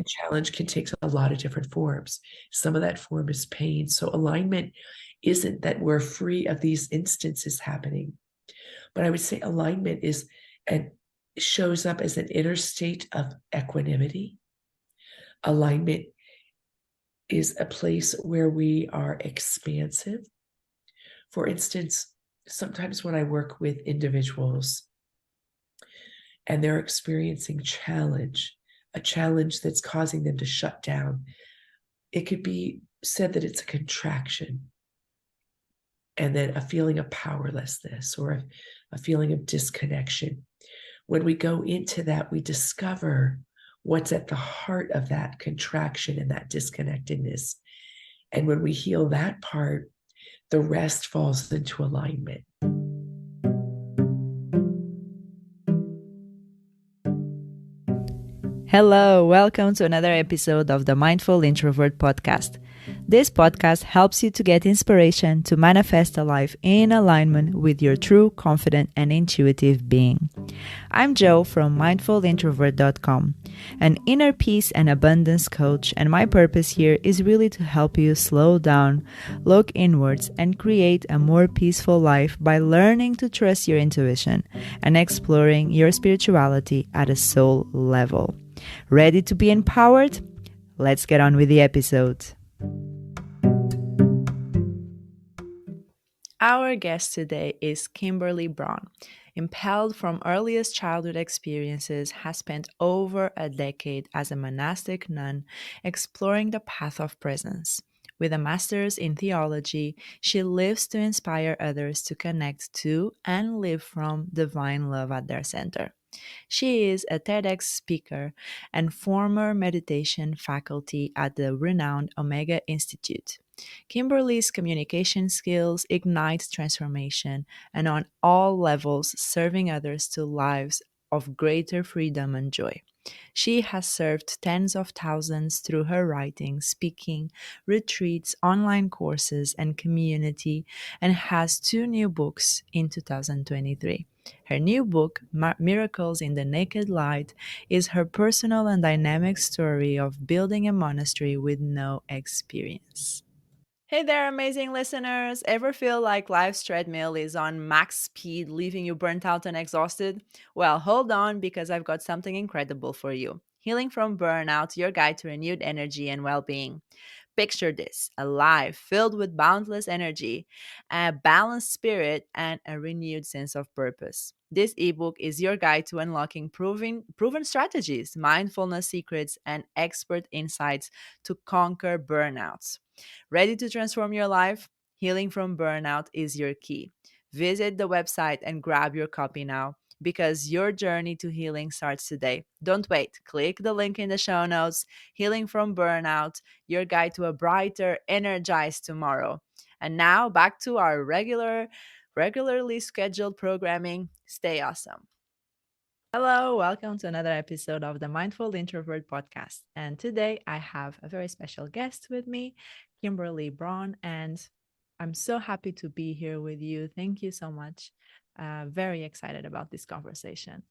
And challenge can take a lot of different forms. Some of that form is pain. So alignment isn't that we're free of these instances happening, but I would say alignment is and shows up as an inner state of equanimity. Alignment is a place where we are expansive. For instance, sometimes when I work with individuals and they're experiencing challenge, a challenge that's causing them to shut down, it could be said that it's a contraction, and then a feeling of powerlessness or a feeling of disconnection. When we go into that, we discover what's at the heart of that contraction and that disconnectedness. And when we heal that part, the rest falls into alignment. Hello, welcome to another episode of the Mindful Introvert podcast. This podcast helps you to get inspiration to manifest a life in alignment with your true, confident, and intuitive being. I'm Jo from mindfulintrovert.com, an inner peace and abundance coach, and my purpose here is really to help you slow down, look inwards, and create a more peaceful life by learning to trust your intuition and exploring your spirituality at a soul level. Ready to be empowered? Let's get on with the episode. Our guest today is Kimberly Braun. Impelled from earliest childhood experiences, has spent over a decade as a monastic nun exploring the path of presence. With a master's in theology, she lives to inspire others to connect to and live from divine love at their center. She is a TEDx speaker and former meditation faculty at the renowned Omega Institute. Kimberly's communication skills ignite transformation and on all levels serving others to lives of greater freedom and joy. She has served tens of thousands through her writing, speaking, retreats, online courses, and community, and has 2 new books in 2023. Her new book, Miracles in the Naked Light, is her personal and dynamic story of building a monastery with no experience. Hey there, amazing listeners! Ever feel like life's treadmill is on max speed, leaving you burnt out and exhausted? Well, hold on because I've got something incredible for you. Healing from Burnout, your guide to renewed energy and well being. Picture this: a life filled with boundless energy, a balanced spirit, and a renewed sense of purpose. This ebook is your guide to unlocking proven strategies, mindfulness secrets, and expert insights to conquer burnouts. Ready to transform your life? Healing from Burnout is your key. Visit the website and grab your copy now because your journey to healing starts today. Don't wait. Click the link in the show notes. Healing from Burnout, your guide to a brighter, energized tomorrow. And now back to our regularly scheduled programming. Stay awesome. Hello, welcome to another episode of the Mindful Introvert podcast. And today I have a very special guest with me, Kimberly Braun, and I'm so happy to be here with you. Thank you so much. Very excited about this conversation.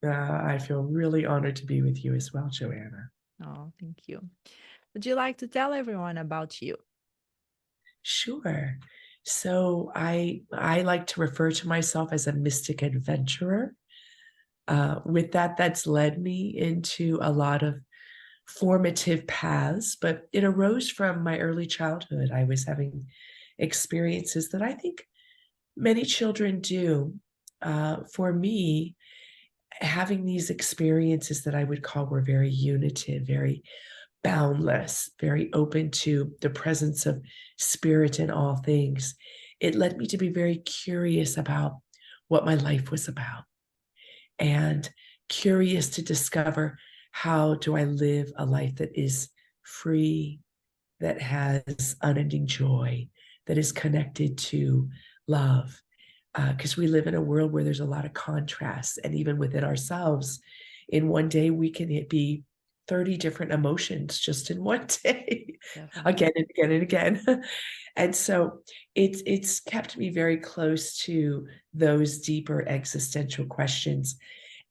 I feel really honored to be with you as well, Joanna. Oh, thank you. Would you like to tell everyone about you? Sure. So I like to refer to myself as a mystic adventurer. With that, that's led me into a lot of formative paths, but it arose from my early childhood. I was having experiences that I think many children do. For me, having these experiences that I would call were very unitive, very boundless, very open to the presence of spirit in all things, it led me to be very curious about what my life was about and curious to discover how do I live a life that is free, that has unending joy, that is connected to love. Because we live in a world where there's a lot of contrast, and even within ourselves, in one day we can be 30 different emotions just in one day, again and again and again. And so it's kept me very close to those deeper existential questions.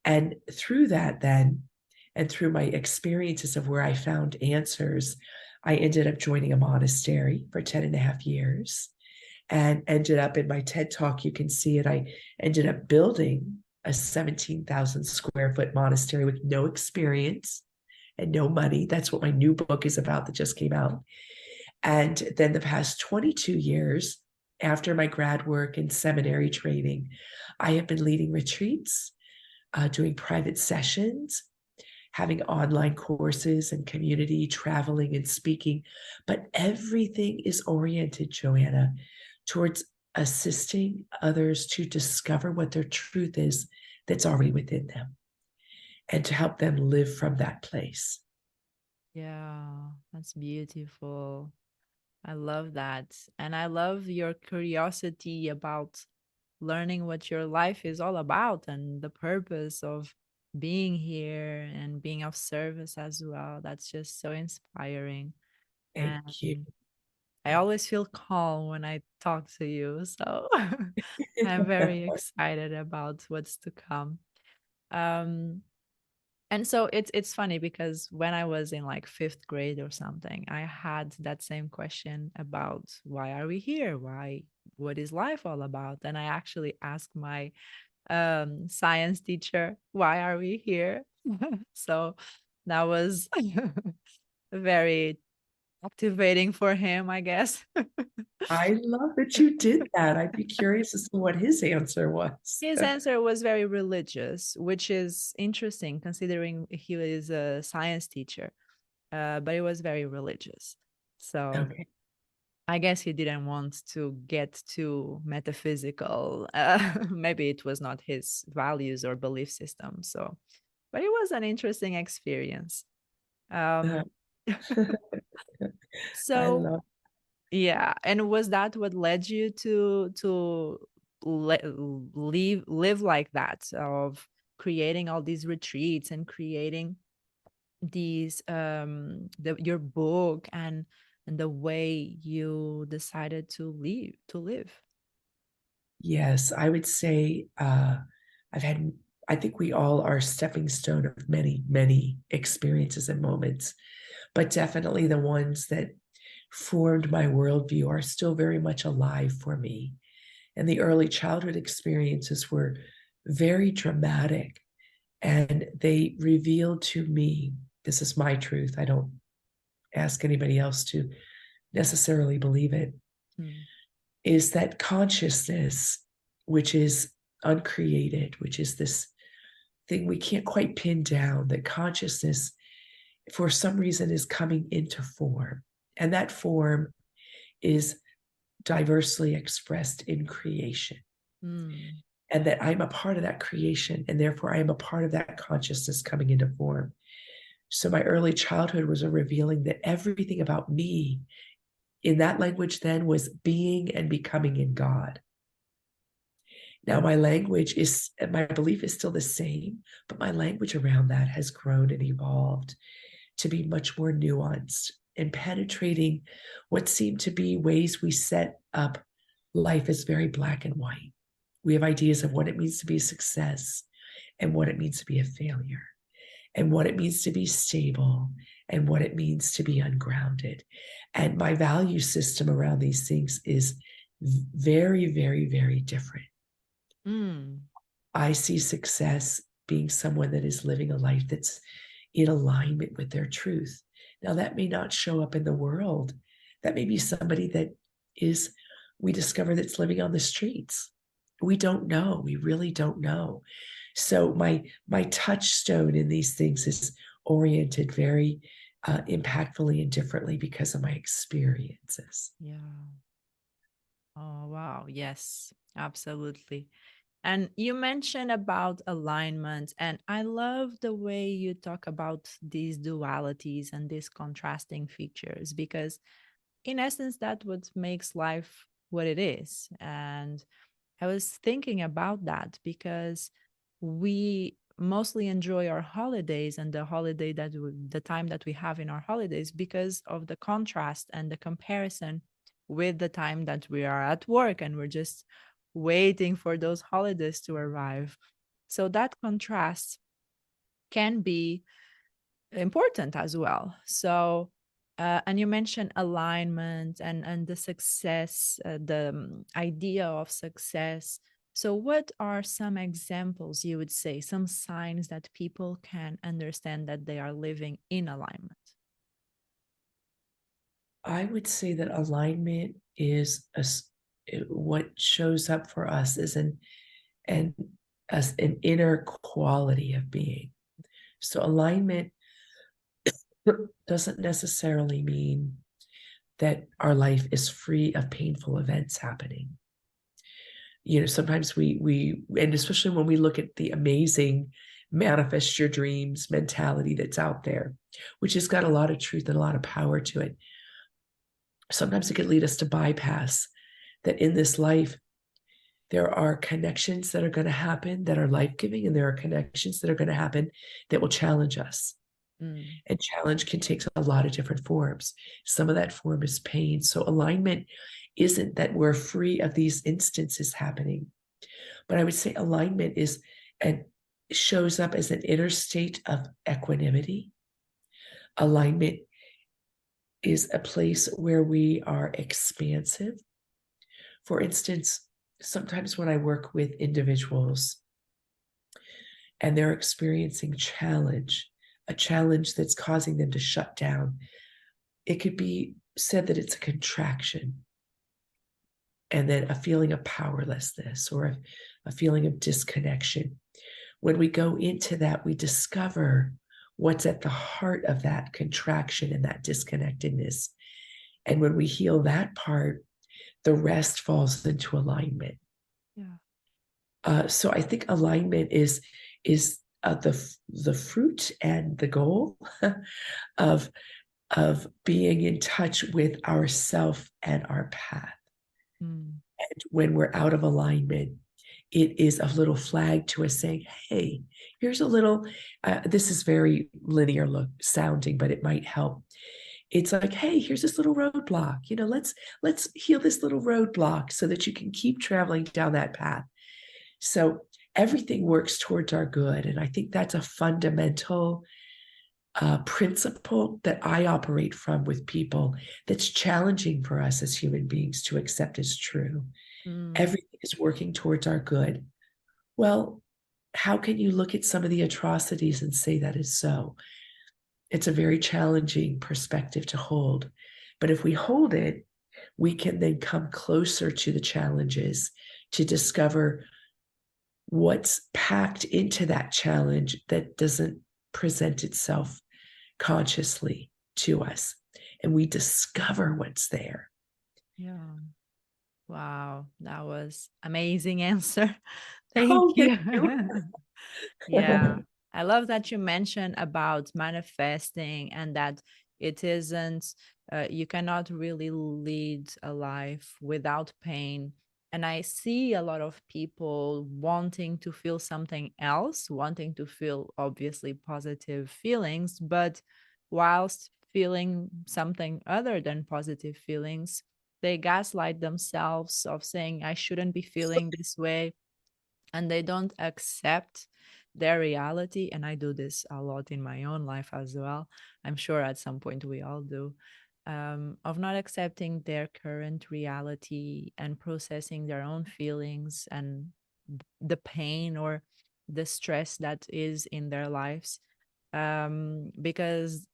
And through that then, And through my experiences of where I found answers, I ended up joining a monastery for 10 and a half years and ended up in my TED talk. You can see it. I ended up building a 17,000 square foot monastery with no experience and no money. That's what my new book is about that just came out. And then the past 22 years, after my grad work and seminary training, I have been leading retreats, doing private sessions, having online courses and community, traveling and speaking. But everything is oriented, Joanna, towards assisting others to discover what their truth is that's already within them and to help them live from that place. Yeah, that's beautiful. I love that. And I love your curiosity about learning what your life is all about and the purpose of being here and being of service as well. That's just so inspiring. Thank you. And I always feel calm when I talk to you. So I'm very excited about what's to come. Um, and so it's funny because when I was in like fifth grade or something, I had that same question about why are we here? What is life all about? And I actually asked my science teacher, why are we here? So that was very activating for him, I guess. I love that you did that. I'd be curious as to what his answer was. His answer was very religious, which is interesting considering he was a science teacher, but it was very religious. So Okay. I guess he didn't want to get too metaphysical. Maybe it was not his values or belief system. So, but it was an interesting experience. Uh, Um, I so love. yeah, and was that what led you to live like that of creating all these retreats and creating these your book and the way you decided to live? Yes, I would say I've had, I think we all are stepping stone of many, many experiences and moments, but definitely the ones that formed my worldview are still very much alive for me. And the early childhood experiences were very dramatic and they revealed to me, this is my truth. I don't ask anybody else to necessarily believe it, Hmm. is that consciousness, which is uncreated, which is this thing we can't quite pin down, that consciousness, for some reason, is coming into form. And that form is diversely expressed in creation. Hmm. And that I'm a part of that creation, and therefore I am a part of that consciousness coming into form. So my early childhood was a revealing that everything about me in that language then was being and becoming in God. Now, my language is, my belief is still the same, but my language around that has grown and evolved to be much more nuanced and penetrating what seem to be ways we set up life as very black and white. We have ideas of what it means to be a success and what it means to be a failure and what it means to be stable and what it means to be ungrounded. And my value system around these things is very, very, very different. Hmm. I see success being someone that is living a life that's in alignment with their truth. Now, that may not show up in the world. That may be somebody that is, we discover that's living on the streets. We don't know. We really don't know. So my touchstone in these things is oriented very impactfully and differently because of my experiences. Yeah. Oh, wow. Yes, absolutely. And you mentioned about alignment, and I love the way you talk about these dualities and these contrasting features because, in essence, that's what makes life what it is. And I was thinking about that because we mostly enjoy our holidays and the time that we have in our holidays because of the contrast and the comparison with the time that we are at work and we're just waiting for those holidays to arrive. So that contrast can be important as well. So, and you mentioned alignment and the success, the idea of success. So, what are some examples you would say, some signs that people can understand that they are living in alignment? I would say that alignment is what shows up for us as an as an inner quality of being. So alignment doesn't necessarily mean that our life is free of painful events happening. Sometimes we and especially when we look at the amazing manifest your dreams mentality that's out there, which has got a lot of truth and a lot of power to it. Sometimes it can lead us to bypass that in this life there are connections that are going to happen that are life-giving, and there are connections that are going to happen that will challenge us. Mm, And challenge can take a lot of different forms. Some of that form is pain. So alignment isn't that we're free of these instances happening, but I would say alignment is and shows up as an inner state of equanimity. Alignment is a place where we are expansive. For instance, sometimes when I work with individuals and they're experiencing challenge, a challenge that's causing them to shut down, it could be said that it's a contraction, and then a feeling of powerlessness or a feeling of disconnection. When we go into that, we discover what's at the heart of that contraction and that disconnectedness. And when we heal that part, the rest falls into alignment. yeah. So I think alignment is the fruit and the goal of of being in touch with ourself and our path. Mm, And when we're out of alignment, it is a little flag to us saying, "Hey, here's a little." This is very linear look sounding, but it might help. It's like, "Hey, here's this little roadblock. Let's heal this little roadblock so that you can keep traveling down that path." So everything works towards our good. And I think that's a fundamental principle that I operate from with people that's challenging for us as human beings to accept as true. mm, Everything is working towards our good. Well, how can you look at some of the atrocities and say that is so? It's a very challenging perspective to hold. But if we hold it, we can then come closer to the challenges to discover what's packed into that challenge that doesn't present itself consciously to us. And we discover what's there. yeah. Wow, that was amazing answer. Thank Oh, thank you. you. Yeah. I love that you mentioned about manifesting and that it isn't, you cannot really lead a life without pain. And I see a lot of people wanting to feel something else, wanting to feel obviously positive feelings, but whilst feeling something other than positive feelings, they gaslight themselves of saying, I shouldn't be feeling this way, and they don't accept their reality. And I do this a lot in my own life as well. I'm sure at some point we all do. Of not accepting their current reality and processing their own feelings and the pain or the stress that is in their lives. Because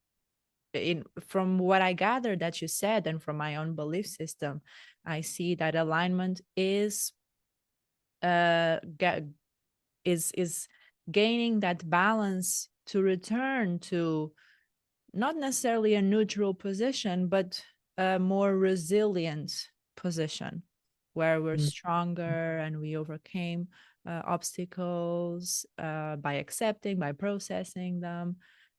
in from what I gathered that you said and from my own belief system, I see that alignment is uh ga- is gaining that balance to return to not necessarily a neutral position, but a more resilient position where we're Mm. stronger and we overcame obstacles by accepting, by processing them.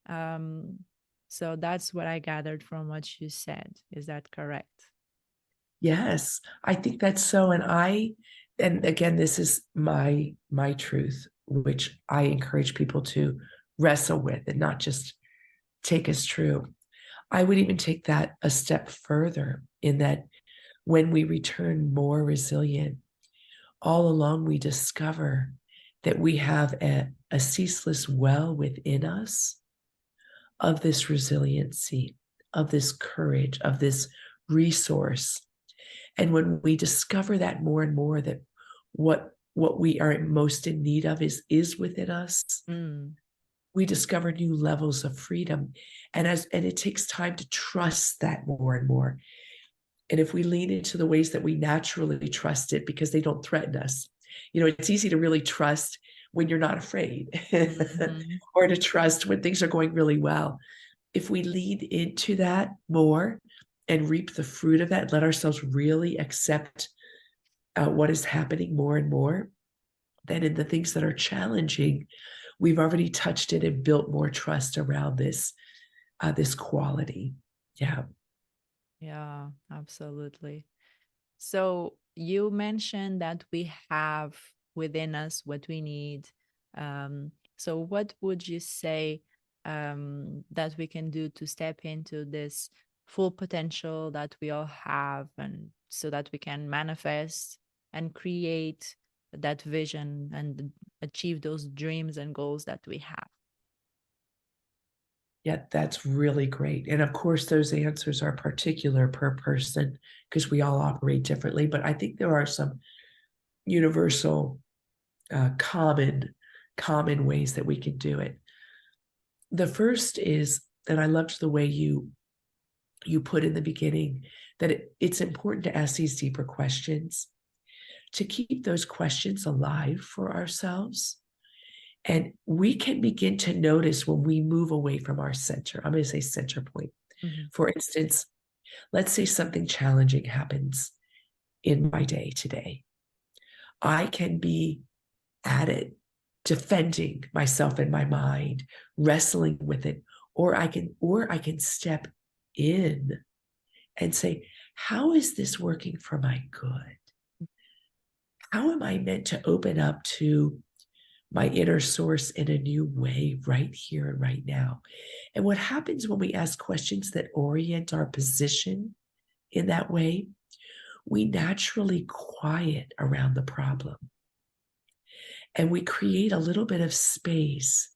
Um, so that's what I gathered from what you said. Is that correct? Yes, I think that's so. And again, this is my truth, which I encourage people to wrestle with and not just take as true. I would even take that a step further in that when we return more resilient, all along we discover that we have a ceaseless well within us of this resiliency, of this courage, of this resource. And when we discover that more and more, that what we are most in need of is within us, Mm. we discover new levels of freedom. And it takes time to trust that more and more. And if we lean into the ways that we naturally trust it because they don't threaten us, it's easy to really trust when you're not afraid Mhm. or to trust when things are going really well. If we lean into that more and reap the fruit of that, let ourselves really accept what is happening more and more, then in the things that are challenging, we've already touched it and built more trust around this quality. Yeah. Yeah, absolutely. So you mentioned that we have within us what we need. So what would you say that we can do to step into this full potential that we all have, and so that we can manifest and create that vision and achieve those dreams and goals that we have? Yeah, that's really great. And of course, those answers are particular per person because we all operate differently. But I think there are some universal, common ways that we can do it. The first is, and I loved the way you put in the beginning that it's important to ask these deeper questions, to keep those questions alive for ourselves. And we can begin to notice when we move away from our center. I'm going to say center point. Mhm. For instance, let's say something challenging happens in my day today. I can be at it, defending myself in my mind, wrestling with it, or I can step in and say, how is this working for my good? How am I meant to open up to my inner source in a new way right here and right now? And what happens when we ask questions that orient our position in that way, we naturally quiet around the problem and we create a little bit of space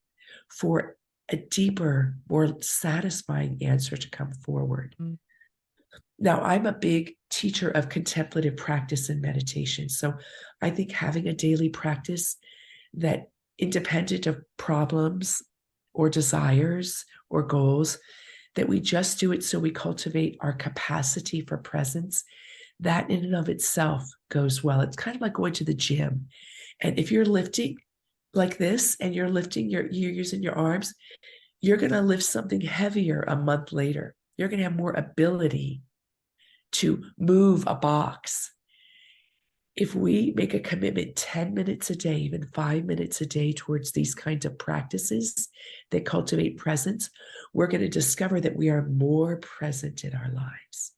for a deeper, more satisfying answer to come forward. Mm. Now, I'm a big teacher of contemplative practice and meditation. So I think having a daily practice that, independent of problems or desires or goals, that we just do it so we cultivate our capacity for presence, that in and of itself goes well. It's kind of like going to the gym. And if you're lifting like this and you're using your arms, you're going to lift something heavier a month later. You're going to have more ability to move a box. If we make a commitment 10 minutes a day, even 5 minutes a day towards these kinds of practices that cultivate presence, we're going to discover that we are more present in our lives.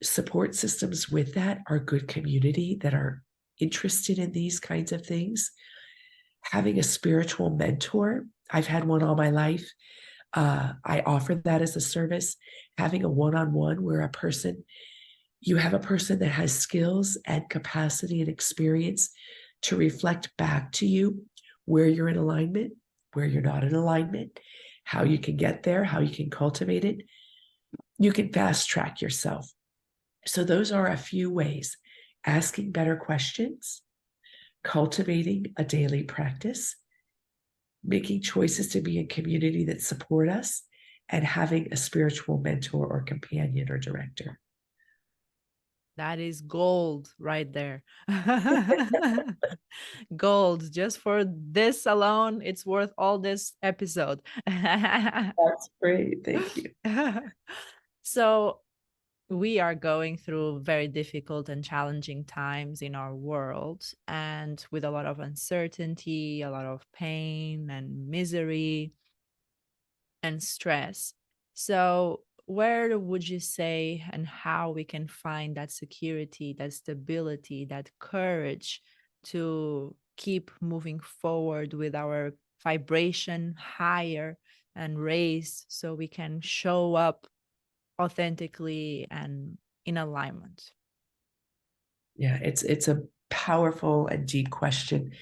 Support systems with that are good community that are interested in these kinds of things. Having a spiritual mentor, I've had one all my life. I offer that as a service. Having a one-on-one where you have a person that has skills and capacity and experience to reflect back to you where you're in alignment, where you're not in alignment, how you can get there, how you can cultivate it. You can fast track yourself. So those are a few ways: asking better questions, cultivating a daily practice, making choices to be in community that support us, and having a spiritual mentor or companion or director. That is gold right there. Gold. Just for this alone, it's worth all this episode. That's great. Thank you. So, we are going through very difficult and challenging times in our world, and with a lot of uncertainty, a lot of pain and misery and stress. So, where would you say and how we can find that security, that stability, that courage to keep moving forward with our vibration higher and raised so we can show up authentically and in alignment? Yeah, it's a powerful and deep question.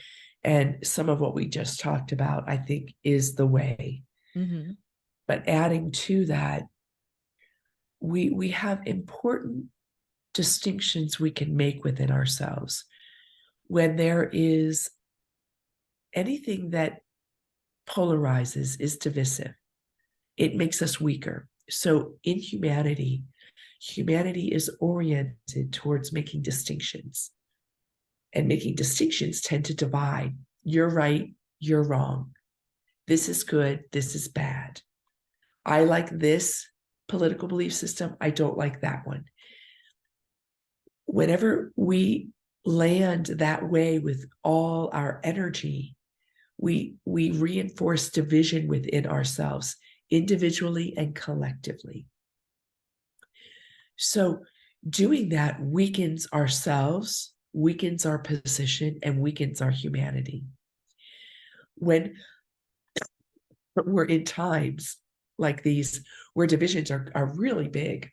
And some of what we just talked about, I think, is the way. Mm-hmm. But adding to that, we have important distinctions we can make within ourselves. When there is anything that polarizes, is divisive, it makes us weaker. So in humanity, humanity is oriented towards making distinctions. And making distinctions tend to divide. You're right, you're wrong. This is good, this is bad. I like this political belief system, I don't like that one. Whenever we land that way with all our energy, we reinforce division within ourselves, individually and collectively. So doing that weakens ourselves, weakens our position, and weakens our humanity. When we're in times like these where divisions are really big,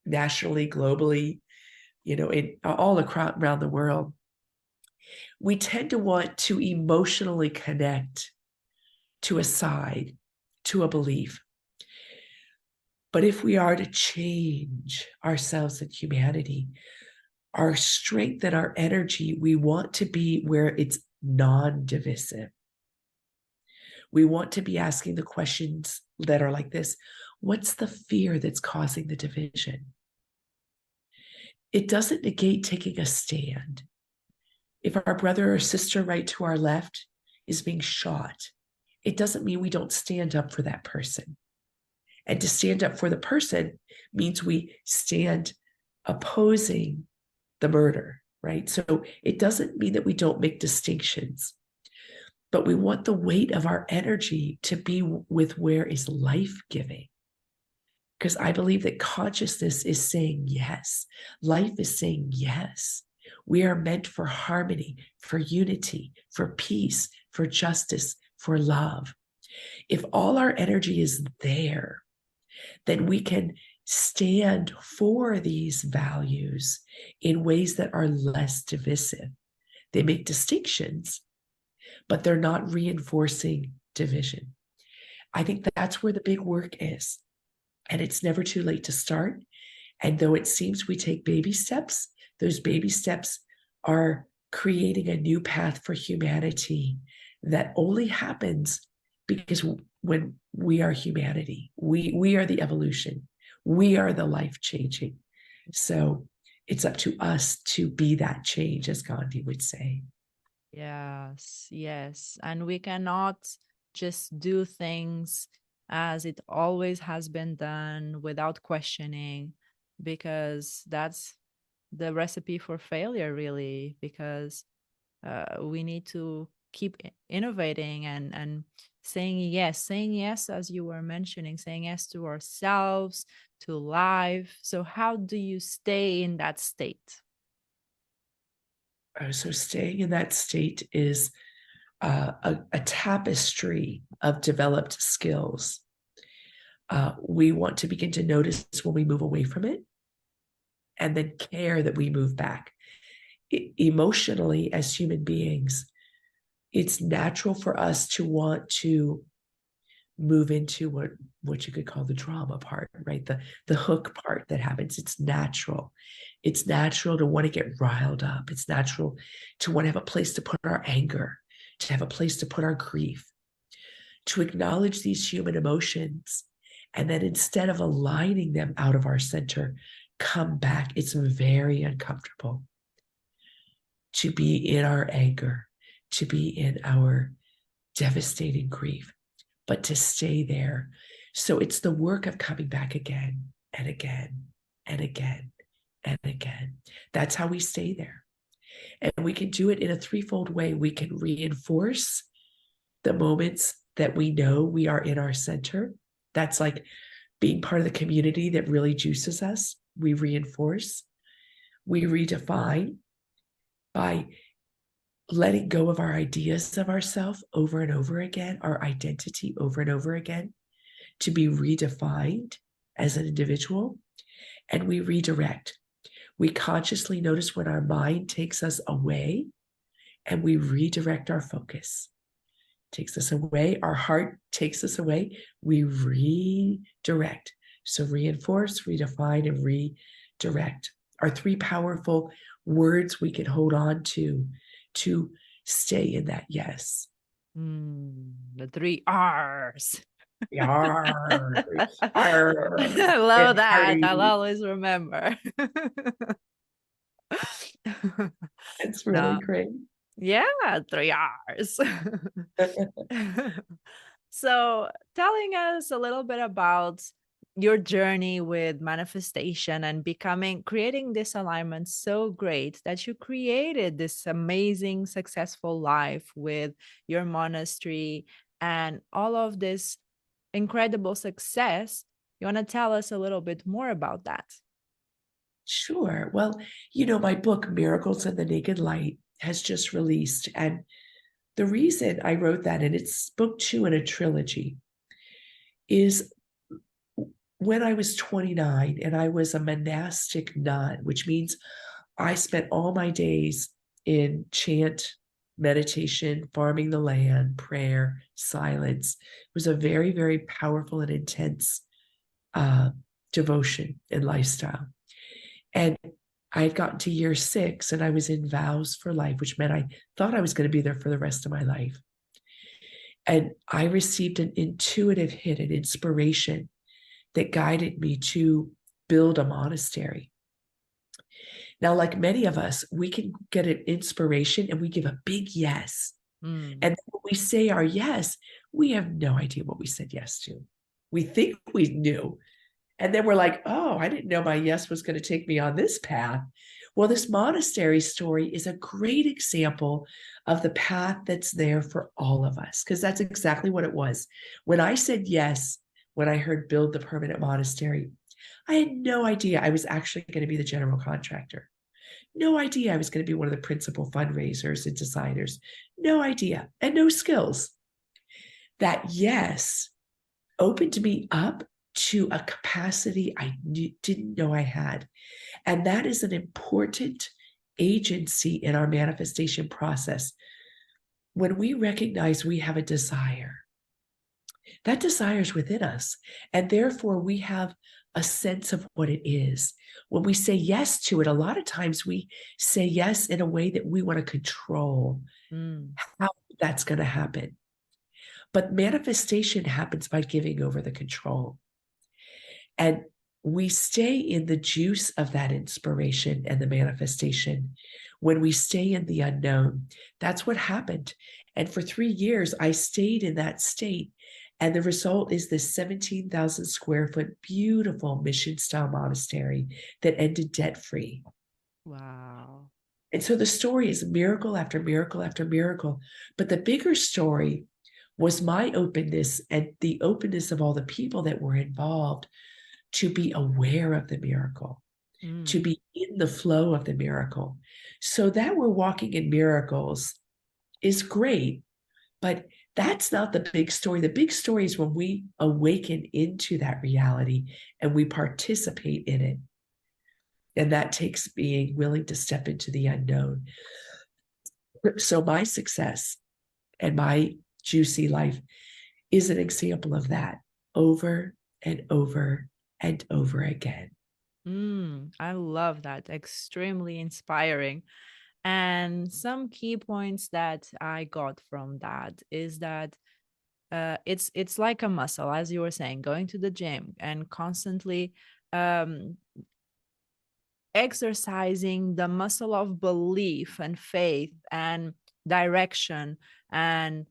nationally, globally, in all across around the world, we tend to want to emotionally connect to a side, to a belief. But if we are to change ourselves and humanity, our strength and our energy, we want to be where it's non-divisive. We want to be asking the questions that are like this: what's the fear that's causing the division? It doesn't negate taking a stand. If our brother or sister right to our left is being shot, it doesn't mean we don't stand up for that person. And to stand up for the person means we stand opposing the murder, right? So it doesn't mean that we don't make distinctions, but we want the weight of our energy to be with where is life-giving. Because I believe that consciousness is saying yes. Life is saying yes. We are meant for harmony, for unity, for peace, for justice, for love. If all our energy is there, then we can stand for these values in ways that are less divisive. They make distinctions, but they're not reinforcing division. I think that's where the big work is. And it's never too late to start. And though it seems we take baby steps, those baby steps are creating a new path for humanity that only happens because when we are humanity, we are the evolution, we are the life changing. So it's up to us to be that change, as Gandhi would say. Yes, yes. And we cannot just do things as it always has been done without questioning, because that's the recipe for failure, really. Because we need to keep innovating and saying yes, as you were mentioning, saying yes to ourselves, to life. So, how do you stay in that state? So staying in that state is a tapestry of developed skills. We want to begin to notice when we move away from it, and then care that we move back. Emotionally, as human beings, it's natural for us to want to move into what you could call the drama part, right? The hook part that happens. It's natural. It's natural to want to get riled up. It's natural to want to have a place to put our anger, to have a place to put our grief, to acknowledge these human emotions. And then instead of aligning them out of our center, come back. It's very uncomfortable to be in our anger, to be in our devastating grief, but to stay there. So it's the work of coming back again and again and again and again. That's how we stay there. And we can do it in a threefold way. We can reinforce the moments that we know we are in our center. That's like being part of the community that really juices us. We reinforce, we redefine by letting go of our ideas of ourselves over and over again, our identity over and over again, to be redefined as an individual. And we redirect. We consciously notice when our mind takes us away, and we redirect our focus takes us away. Our heart takes us away. We redirect. So reinforce, redefine, and redirect are three powerful words we can hold on to stay in that yes. The three R's. Yarr, I arr, love get that. I'll party. always remember. It's really No. great. Yeah, three R's. So, telling us a little bit about your journey with manifestation and creating this alignment so great that you created this amazing, successful life with your monastery and all of this incredible success. You want to tell us a little bit more about that? Sure. Well, my book, Miracles in the Naked Light, has just released. And the reason I wrote that, and it's book 2 in a trilogy, is when I was 29 and I was a monastic nun, which means I spent all my days in chant, meditation, farming the land, prayer, silence. It was a very, very powerful and intense uh, devotion and lifestyle. And I had gotten to year 6 and I was in vows for life, which meant I thought I was going to be there for the rest of my life. And I received an intuitive hit, an inspiration that guided me to build a monastery. Now, like many of us, we can get an inspiration and we give a big yes. Mm. And when we say our yes, we have no idea what we said yes to. We think we knew. And then we're like, oh, I didn't know my yes was going to take me on this path. Well, this monastery story is a great example of the path that's there for all of us, because that's exactly what it was. When I said yes, when I heard build the permanent monastery, I had no idea I was actually going to be the general contractor. No idea I was going to be one of the principal fundraisers and designers. No idea, and no skills. That yes opened me up to a capacity I didn't know I had. And that is an important agency in our manifestation process. When we recognize we have a desire, that desire is within us. And therefore, we have a sense of what it is. When we say yes to it, a lot of times we say yes in a way that we want to control how that's going to happen. But manifestation happens by giving over the control. And we stay in the juice of that inspiration and the manifestation when we stay in the unknown. That's what happened. And for 3 years, I stayed in that state. And the result is this 17,000 square foot, beautiful mission style monastery that ended debt free. Wow. And so the story is miracle after miracle after miracle. But the bigger story was my openness and the openness of all the people that were involved to be aware of the miracle, to be in the flow of the miracle. So that we're walking in miracles is great, but that's not the big story. The big story is when we awaken into that reality and we participate in it. And that takes being willing to step into the unknown. So my success and my juicy life is an example of that over and over and over again. I love that. Extremely inspiring. And some key points that I got from that is that it's like a muscle, as you were saying, going to the gym and constantly um, exercising the muscle of belief and faith and direction and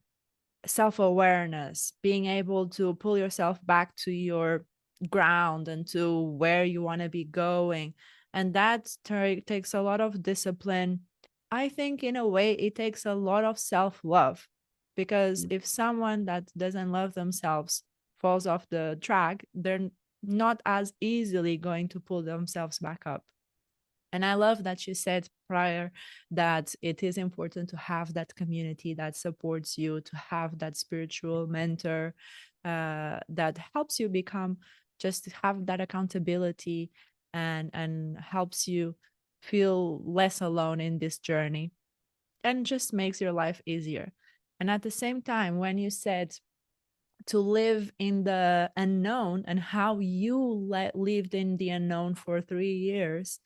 self-awareness, being able to pull yourself back to your ground and to where you want to be going. And that takes a lot of discipline. I think in a way it takes a lot of self-love, because if someone that doesn't love themselves falls off the track, they're not as easily going to pull themselves back up. And I love that you said prior that it is important to have that community that supports you, to have that spiritual mentor that helps you become, just have that accountability and helps you feel less alone in this journey and just makes your life easier. And at the same time, when you said to live in the unknown and how you lived in the unknown for 3 years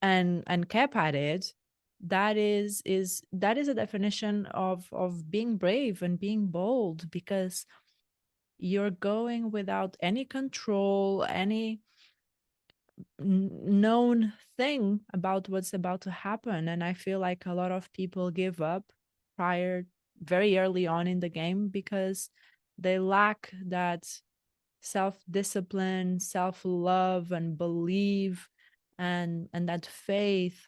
and kept at it, that is a definition of being brave and being bold, because you're going without any control, any known thing about what's about to happen. And I feel like a lot of people give up prior very early on in the game because they lack that self-discipline, self-love and belief, and that faith.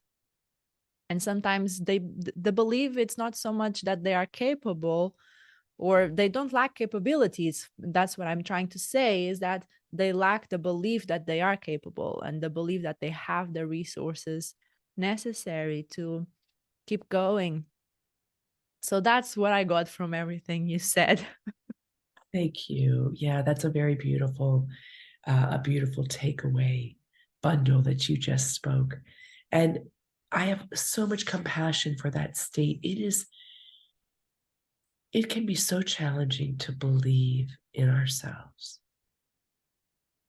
And sometimes the belief, it's not so much that they are capable or they don't lack capabilities. That's what I'm trying to say, is that they lack the belief that they are capable and the belief that they have the resources necessary to keep going. So that's what I got from everything you said. Thank you. Yeah, that's a beautiful takeaway bundle that you just spoke. And I have so much compassion for that state. It can be so challenging to believe in ourselves.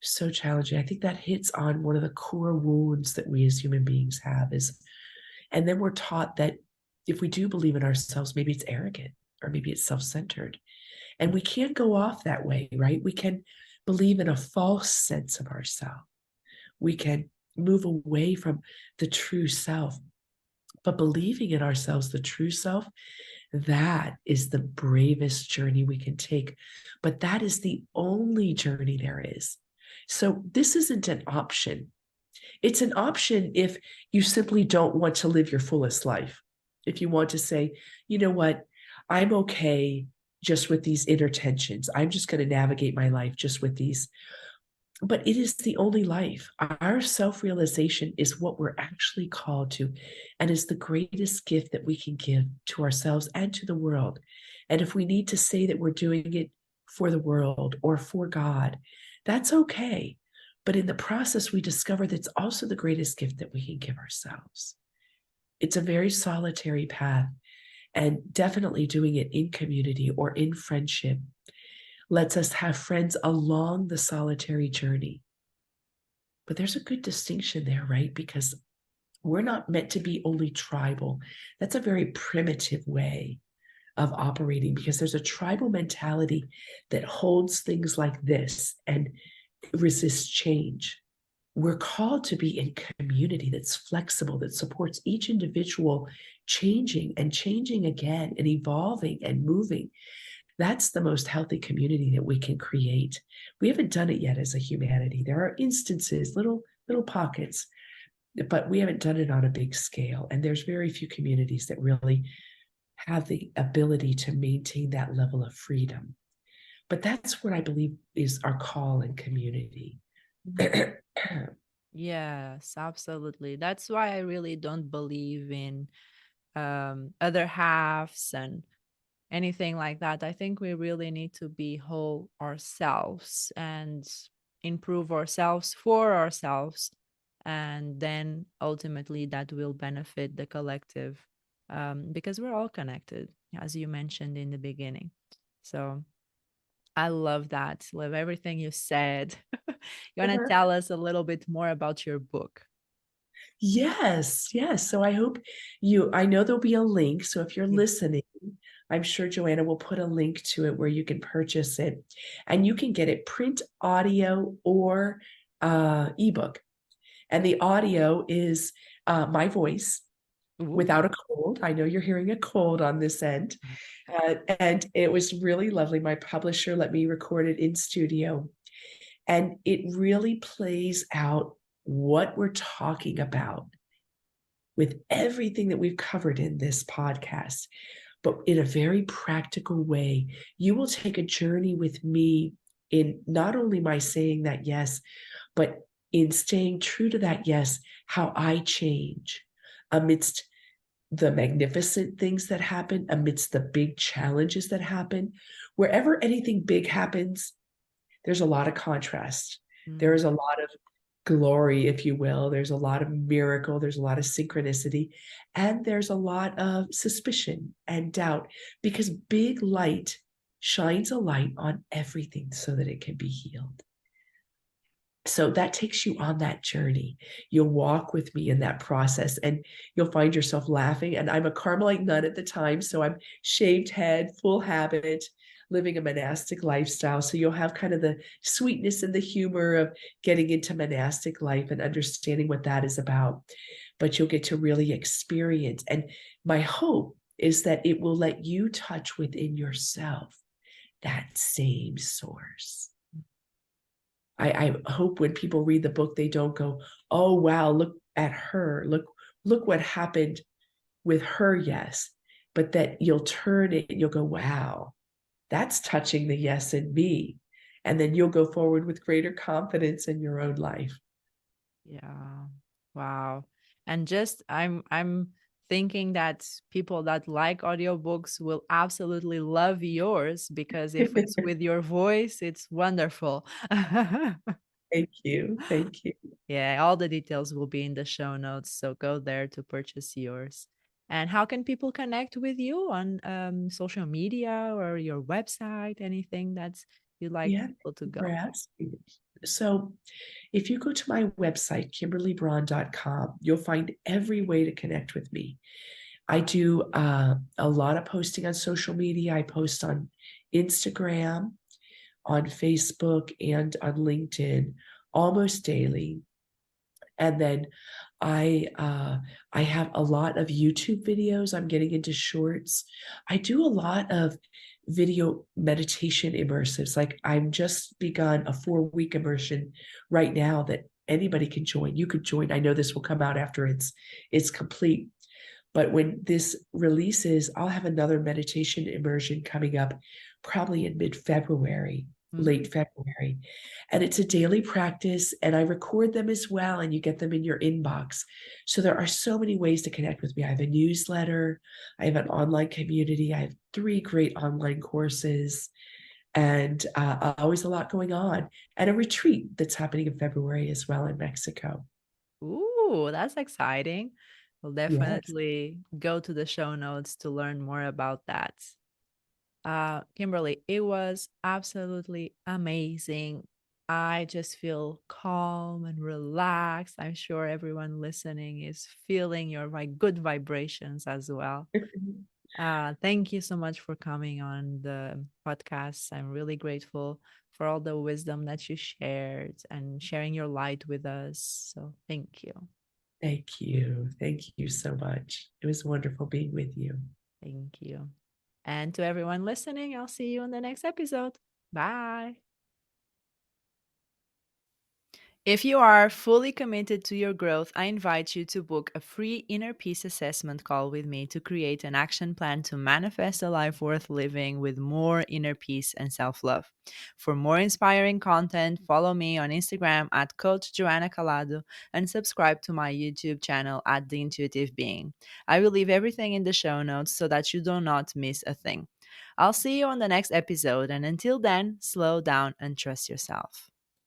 So challenging. I think that hits on one of the core wounds that we as human beings have is, and then we're taught that if we do believe in ourselves, maybe it's arrogant or maybe it's self-centered. And we can't go off that way, right? We can believe in a false sense of ourselves. We can move away from the true self. But believing in ourselves, the true self, that is the bravest journey we can take. But that is the only journey there is. So this isn't an option. It's an option if you simply don't want to live your fullest life. If you want to say, you know what, I'm okay just with these inner tensions. I'm just going to navigate my life just with these. But it is the only life. Our self-realization is what we're actually called to, and is the greatest gift that we can give to ourselves and to the world. And if we need to say that we're doing it for the world or for God, that's okay. But in the process, we discover that's also the greatest gift that we can give ourselves. It's a very solitary path, and definitely doing it in community or in friendship lets us have friends along the solitary journey. But there's a good distinction there, right? Because we're not meant to be only tribal. That's a very primitive way of operating, because there's a tribal mentality that holds things like this and resists change. We're called to be in community that's flexible, that supports each individual changing and changing again and evolving and moving. That's the most healthy community that we can create. We haven't done it yet as a humanity. There are instances, little pockets, but we haven't done it on a big scale. And there's very few communities that really have the ability to maintain that level of freedom. But that's what I believe is our call in community. Yes, absolutely. That's why I really don't believe in other halves and anything like that. I think we really need to be whole ourselves and improve ourselves for ourselves. And then ultimately that will benefit the collective, because we're all connected, as you mentioned in the beginning. So I love that. Love everything you said. You want to tell us a little bit more about your book? Yes, yes. So I know there'll be a link. So if you're listening, I'm sure Joanna will put a link to it where you can purchase it, and you can get it print, audio, or ebook. And the audio is my voice Ooh. without a cold. I know you're hearing a cold on this end. And it was really lovely. My publisher let me record it in studio. And it really plays out what we're talking about with everything that we've covered in this podcast, but in a very practical way. You will take a journey with me in not only my saying that yes, but in staying true to that yes, how I change amidst the magnificent things that happen, amidst the big challenges that happen. Wherever anything big happens, there's a lot of contrast. There Mm. is a lot of glory, if you will. There's a lot of miracle, there's a lot of synchronicity, and there's a lot of suspicion and doubt because big light shines a light on everything so that it can be healed. So that takes you on that journey. You'll walk with me in that process and you'll find yourself laughing. And I'm a Carmelite nun at the time. So I'm shaved head, full habit, living a monastic lifestyle. So you'll have kind of the sweetness and the humor of getting into monastic life and understanding what that is about. But you'll get to really experience. And my hope is that it will let you touch within yourself that same source. I hope when people read the book, they don't go, oh, wow, look at her. Look what happened with her, yes. But that you'll turn it and you'll go, wow, that's touching the yes in me. And then you'll go forward with greater confidence in your own life. Yeah. Wow. And just I'm thinking that people that like audiobooks will absolutely love yours because if it's with your voice, it's wonderful. Thank you. Thank you. Yeah, all the details will be in the show notes, so go there to purchase yours. And how can people connect with you on social media or your website? Anything that's you'd like Yeah, thank people to you for go? asking. So if you go to my website, kimberlybraun.com, you'll find every way to connect with me. I do a lot of posting on social media. I post on Instagram, on Facebook, and on LinkedIn almost daily. And then I have a lot of YouTube videos. I'm getting into shorts. I do a lot of video meditation immersives. Like I'm just begun a 4-week immersion right now that anybody can join. You could join. I know this will come out after it's complete. But when this releases, I'll have another meditation immersion coming up probably in mid-February, Mm. late February. And it's a daily practice, and I record them as well, and you get them in your inbox. So there are so many ways to connect with me. I have a newsletter, I have an online community, I have 3 great online courses, and always a lot going on, and a retreat that's happening in February as well in Mexico. Ooh, that's exciting. We'll Yes. definitely go to the show notes to learn more about that. Kimberly, it was absolutely amazing. I just feel calm and relaxed. I'm sure everyone listening is feeling your good vibrations as well. Thank you so much for coming on the podcast. I'm really grateful for all the wisdom that you shared and sharing your light with us. So, thank you. Thank you. Thank you so much. It was wonderful being with you. Thank you. And to everyone listening, I'll see you in the next episode. Bye. If you are fully committed to your growth, I invite you to book a free inner peace assessment call with me to create an action plan to manifest a life worth living with more inner peace and self love. For more inspiring content, follow me on Instagram at Coach Joanna Calado and subscribe to my YouTube channel at The Intuitive Being. I will leave everything in the show notes so that you do not miss a thing. I'll see you on the next episode, and until then, slow down and trust yourself.